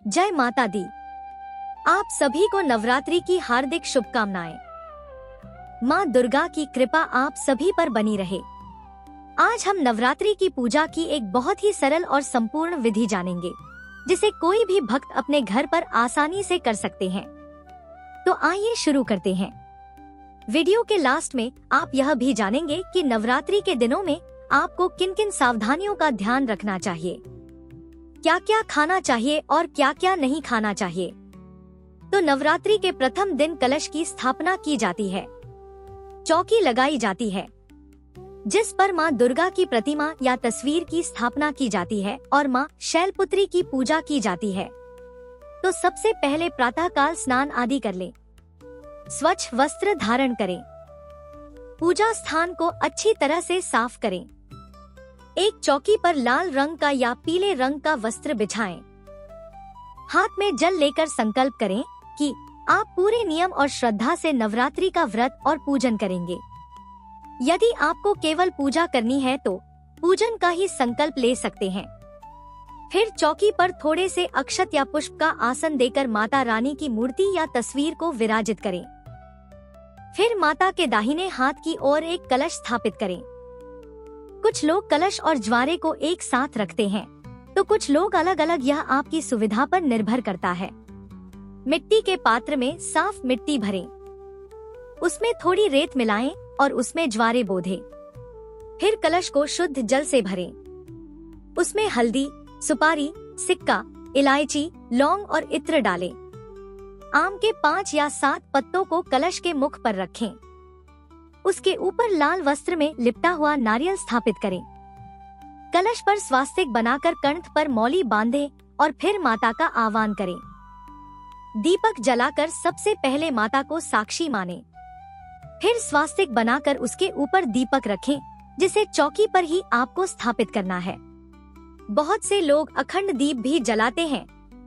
जय माता दी। आप सभी को नवरात्रि की हार्दिक शुभकामनाएं। माँ दुर्गा की कृपा आप सभी पर बनी रहे। आज हम नवरात्रि की पूजा की एक बहुत ही सरल और संपूर्ण विधि जानेंगे, जिसे कोई भी भक्त अपने घर पर आसानी से कर सकते हैं। तो आइए शुरू करते हैं। वीडियो के लास्ट में आप यह भी जानेंगे कि नवरात्रि के दिनों में आपको किन किन सावधानियों का ध्यान रखना चाहिए, क्या क्या खाना चाहिए और क्या क्या नहीं खाना चाहिए। तो नवरात्रि के प्रथम दिन कलश की स्थापना की जाती है, चौकी लगाई जाती है जिस पर माँ दुर्गा की प्रतिमा या तस्वीर की स्थापना की जाती है और माँ शैलपुत्री की पूजा की जाती है। तो सबसे पहले प्रातःकाल स्नान आदि कर लें, स्वच्छ वस्त्र धारण करें, पूजा स्थान को अच्छी तरह से साफ करें। एक चौकी पर लाल रंग का या पीले रंग का वस्त्र बिछाएं। हाथ में जल लेकर संकल्प करें कि आप पूरे नियम और श्रद्धा से नवरात्रि का व्रत और पूजन करेंगे। यदि आपको केवल पूजा करनी है तो पूजन का ही संकल्प ले सकते हैं। फिर चौकी पर थोड़े से अक्षत या पुष्प का आसन देकर माता रानी की मूर्ति या तस्वीर को विराजित करें। फिर माता के दाहिने हाथ की ओर एक कलश स्थापित करें। कुछ लोग कलश और ज्वारे को एक साथ रखते हैं, तो कुछ लोग अलग अलग, यह आपकी सुविधा पर निर्भर करता है। मिट्टी के पात्र में साफ मिट्टी भरें, उसमें थोड़ी रेत मिलाएं और उसमें ज्वारे बोधें। फिर कलश को शुद्ध जल से भरें। उसमें हल्दी, सुपारी, सिक्का, इलायची, लौंग और इत्र डालें। आम के 5 या 7 पत्तों को कलश के मुख पर रखें। उसके ऊपर लाल वस्त्र में लिपटा हुआ नारियल स्थापित करें। कलश पर स्वास्तिक बनाकर कंठ पर मौली बांधें और फिर माता का आह्वान करें। दीपक जलाकर सबसे पहले माता को साक्षी मानें। फिर स्वास्तिक बनाकर उसके ऊपर दीपक रखें, जिसे चौकी पर ही आपको स्थापित करना है। बहुत से लोग अखंड दीप भी जलाते हैं,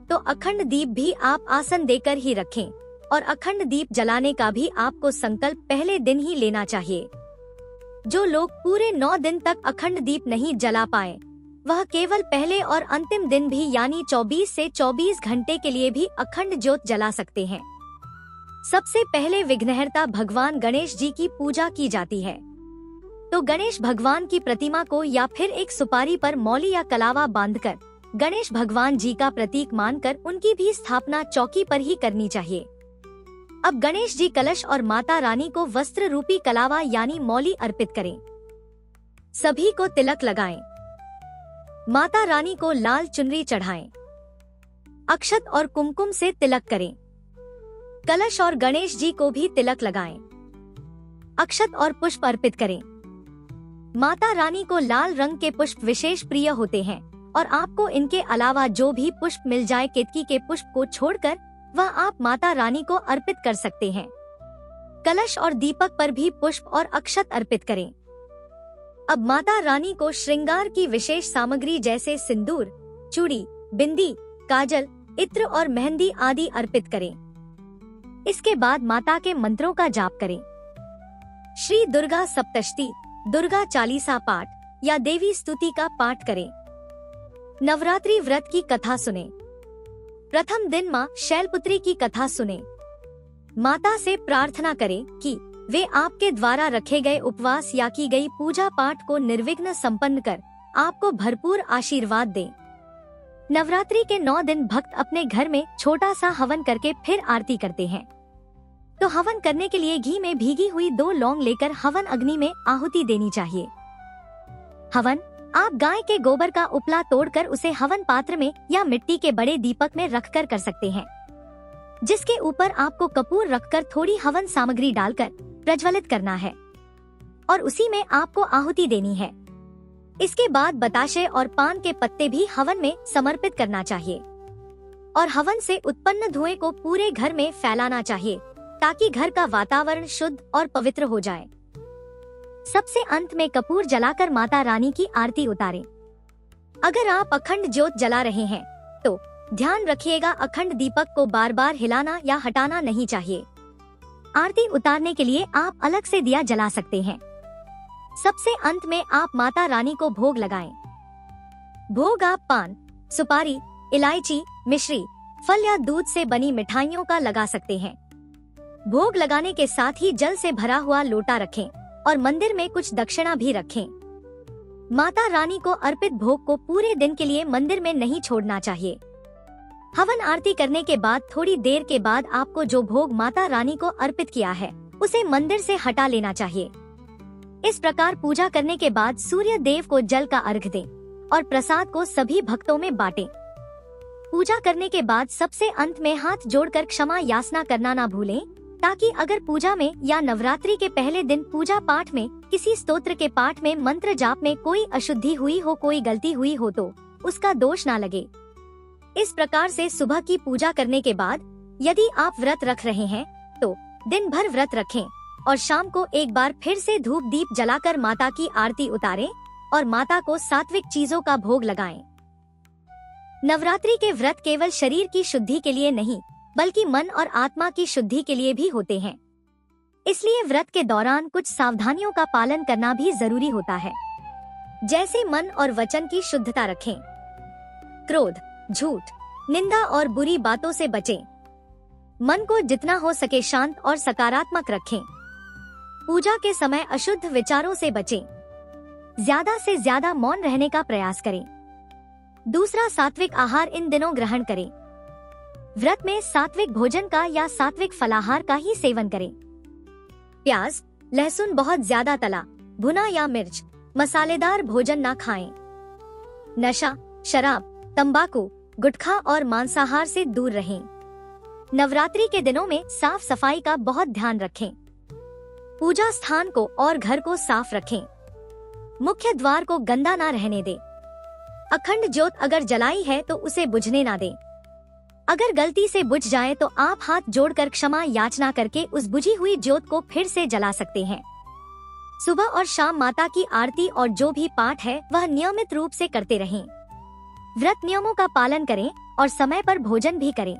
तो अखंड दीप भी आप आसन देकर ही रखें और अखंड दीप जलाने का भी आपको संकल्प पहले दिन ही लेना चाहिए। जो लोग पूरे 9 दिन तक अखंड दीप नहीं जला पाए, वह केवल पहले और अंतिम दिन भी यानी 24 से 24 घंटे के लिए भी अखंड ज्योत जला सकते हैं। सबसे पहले विघ्नहर्ता भगवान गणेश जी की पूजा की जाती है। तो गणेश भगवान की प्रतिमा को या फिर एक सुपारी पर मौली या कलावा बांधकर गणेश भगवान जी का प्रतीक मानकर उनकी भी स्थापना चौकी पर ही करनी चाहिए। अब गणेश जी कलश और माता रानी को वस्त्र रूपी कलावा यानी मौली अर्पित करें। सभी को तिलक लगाएं। माता रानी को लाल चुनरी चढ़ाएं। अक्षत और कुमकुम से तिलक करें। कलश और गणेश जी को भी तिलक लगाएं। अक्षत और पुष्प अर्पित करें। माता रानी को लाल रंग के पुष्प विशेष प्रिय होते हैं और आपको इनके अलावा जो भी पुष्प मिल जाए, केतकी के पुष्प को छोड़कर, वह आप माता रानी को अर्पित कर सकते हैं। कलश और दीपक पर भी पुष्प और अक्षत अर्पित करें। अब माता रानी को श्रृंगार की विशेष सामग्री जैसे सिंदूर, चूड़ी, बिंदी, काजल, इत्र और मेहंदी आदि अर्पित करें। इसके बाद माता के मंत्रों का जाप करें। श्री दुर्गा सप्तशती, दुर्गा चालीसा पाठ या देवी स्तुति का पाठ करें। नवरात्रि व्रत की कथा सुने। प्रथम दिन माँ शैलपुत्री की कथा सुने। माता से प्रार्थना करें कि वे आपके द्वारा रखे गए उपवास या की गई पूजा पाठ को निर्विघ्न संपन्न कर आपको भरपूर आशीर्वाद दें। नवरात्रि के 9 दिन भक्त अपने घर में छोटा सा हवन करके फिर आरती करते हैं। तो हवन करने के लिए घी में भीगी हुई 2 लौंग लेकर हवन अग्नि में आहुति देनी चाहिए। हवन आप गाय के गोबर का उपला तोड़कर उसे हवन पात्र में या मिट्टी के बड़े दीपक में रखकर कर सकते हैं, जिसके ऊपर आपको कपूर रखकर थोड़ी हवन सामग्री डालकर प्रज्वलित करना है और उसी में आपको आहुति देनी है। इसके बाद बताशे और पान के पत्ते भी हवन में समर्पित करना चाहिए और हवन से उत्पन्न धुएं को पूरे घर में फैलाना चाहिए, ताकि घर का वातावरण शुद्ध और पवित्र हो जाए। सबसे अंत में कपूर जलाकर माता रानी की आरती उतारें। अगर आप अखंड ज्योत जला रहे हैं तो ध्यान रखिएगा, अखंड दीपक को बार बार हिलाना या हटाना नहीं चाहिए। आरती उतारने के लिए आप अलग से दिया जला सकते हैं। सबसे अंत में आप माता रानी को भोग लगाएं। भोग आप पान, सुपारी, इलायची, मिश्री, फल या दूध से बनी मिठाइयों का लगा सकते हैं। भोग लगाने के साथ ही जल से भरा हुआ लोटा रखें और मंदिर में कुछ दक्षिणा भी रखें। माता रानी को अर्पित भोग को पूरे दिन के लिए मंदिर में नहीं छोड़ना चाहिए। हवन आरती करने के बाद थोड़ी देर के बाद आपको जो भोग माता रानी को अर्पित किया है उसे मंदिर से हटा लेना चाहिए। इस प्रकार पूजा करने के बाद सूर्य देव को जल का अर्घ दें और प्रसाद को सभी भक्तों में बांटें। पूजा करने के बाद सबसे अंत में हाथ जोड़कर क्षमा याचना करना ना भूलें, ताकि अगर पूजा में या नवरात्रि के पहले दिन पूजा पाठ में किसी स्तोत्र के पाठ में मंत्र जाप में कोई अशुद्धि हुई हो, कोई गलती हुई हो तो उसका दोष ना लगे। इस प्रकार से सुबह की पूजा करने के बाद यदि आप व्रत रख रहे हैं तो दिन भर व्रत रखें और शाम को एक बार फिर से धूप दीप जलाकर माता की आरती उतारें और माता को सात्विक चीजों का भोग लगाएं। नवरात्रि के व्रत केवल शरीर की शुद्धि के लिए नहीं बल्कि मन और आत्मा की शुद्धि के लिए भी होते हैं। इसलिए व्रत के दौरान कुछ सावधानियों का पालन करना भी जरूरी होता है, जैसे मन और वचन की शुद्धता रखें, क्रोध, झूठ, निंदा और बुरी बातों से बचें, मन को जितना हो सके शांत और सकारात्मक रखें, पूजा के समय अशुद्ध विचारों से बचें, ज्यादा से ज्यादा मौन रहने का प्रयास करें। दूसरा, सात्विक आहार इन दिनों ग्रहण करें। व्रत में सात्विक भोजन का या सात्विक फलाहार का ही सेवन करें। प्याज, लहसुन बहुत ज्यादा तला, भुना या मिर्च, मसालेदार भोजन ना खाएं। नशा, शराब, तंबाकू, गुटखा और मांसाहार से दूर रहें। नवरात्रि के दिनों में साफ सफाई का बहुत ध्यान रखें। पूजा स्थान को और घर को साफ रखें। मुख्य द्वार को गंदा ना रहने दें। अखंड ज्योत अगर जलाई है तो उसे बुझने ना दें। अगर गलती से बुझ जाए तो आप हाथ जोड़कर क्षमा याचना करके उस बुझी हुई ज्योत को फिर से जला सकते हैं। सुबह और शाम माता की आरती और जो भी पाठ है वह नियमित रूप से करते रहें। व्रत नियमों का पालन करें और समय पर भोजन भी करें।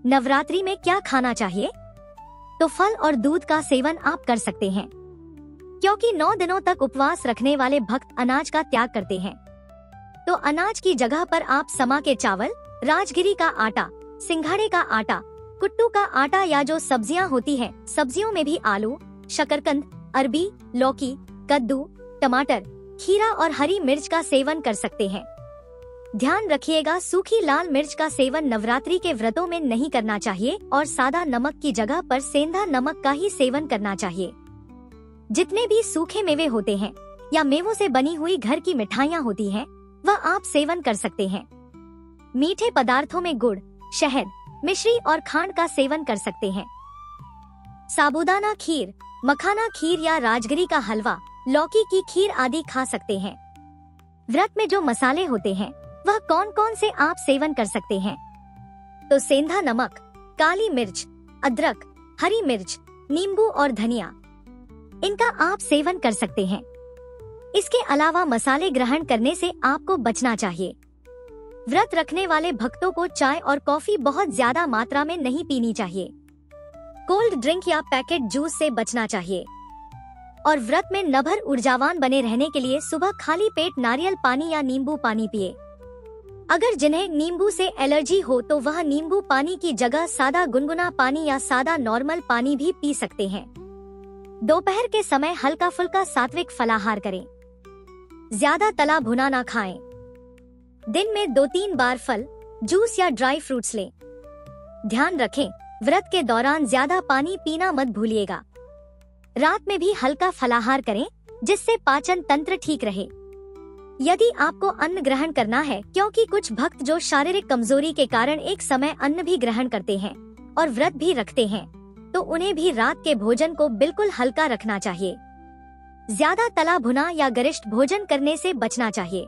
नवरात्रि में क्या खाना चाहिए? तो फल और दूध का सेवन आप कर सकते हैं, क्योंकि 9 दिनों तक उपवास रखने वाले भक्त अनाज का त्याग करते हैं। तो अनाज की जगह पर आप समा के चावल, राजगिरी का आटा, सिंघाड़े का आटा, कुट्टू का आटा या जो सब्जियां होती हैं, सब्जियों में भी आलू, शकरकंद, अरबी, लौकी, कद्दू, टमाटर, खीरा और हरी मिर्च का सेवन कर सकते हैं। ध्यान रखिएगा, सूखी लाल मिर्च का सेवन नवरात्रि के व्रतों में नहीं करना चाहिए और सादा नमक की जगह पर सेंधा नमक का ही सेवन करना चाहिए। जितने भी सूखे मेवे होते हैं या मेवों से बनी हुई घर की मिठाइयाँ होती हैं, वह आप सेवन कर सकते हैं। मीठे पदार्थों में गुड़, शहद, मिश्री और खांड का सेवन कर सकते हैं। साबूदाना खीर, मखाना खीर या राजगिरी का हलवा, लौकी की खीर आदि खा सकते हैं। व्रत में जो मसाले होते हैं वह कौन कौन से आप सेवन कर सकते हैं? तो सेंधा नमक, काली मिर्च, अदरक, हरी मिर्च, नींबू और धनिया, इनका आप सेवन कर सकते हैं। इसके अलावा मसाले ग्रहण करने से आपको बचना चाहिए। व्रत रखने वाले भक्तों को चाय और कॉफी बहुत ज्यादा मात्रा में नहीं पीनी चाहिए। कोल्ड ड्रिंक या पैकेट जूस से बचना चाहिए। और व्रत में नभर ऊर्जावान बने रहने के लिए सुबह खाली पेट नारियल पानी या नींबू पानी पिए। अगर जिन्हें नींबू से एलर्जी हो तो वह नींबू पानी की जगह सादा गुनगुना पानी या सादा नॉर्मल पानी भी पी सकते हैं। दोपहर के समय हल्का फुल्का सात्विक फलाहार करें। ज्यादा तला भुना ना खाएं। दिन में 2-3 बार फल, जूस या ड्राई फ्रूट्स लें। ध्यान रखें, व्रत के दौरान ज्यादा पानी पीना मत भूलिएगा। रात में भी हल्का फलाहार करें जिससे पाचन तंत्र ठीक रहे। यदि आपको अन्न ग्रहण करना है, क्योंकि कुछ भक्त जो शारीरिक कमजोरी के कारण एक समय अन्न भी ग्रहण करते हैं और व्रत भी रखते हैं, तो उन्हें भी रात के भोजन को बिल्कुल हल्का रखना चाहिए। ज्यादा तला भुना या गरिष्ठ भोजन करने से बचना चाहिए।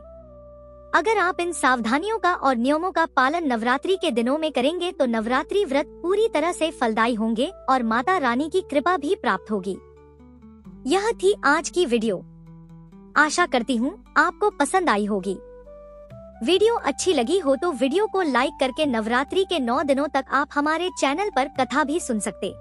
अगर आप इन सावधानियों का और नियमों का पालन नवरात्रि के दिनों में करेंगे तो नवरात्रि व्रत पूरी तरह से फलदायी होंगे और माता रानी की कृपा भी प्राप्त होगी। यह थी आज की वीडियो। आशा करती हूँ आपको पसंद आई होगी। वीडियो अच्छी लगी हो तो वीडियो को लाइक करके नवरात्रि के 9 दिनों तक आप हमारे चैनल पर कथा भी सुन सकते।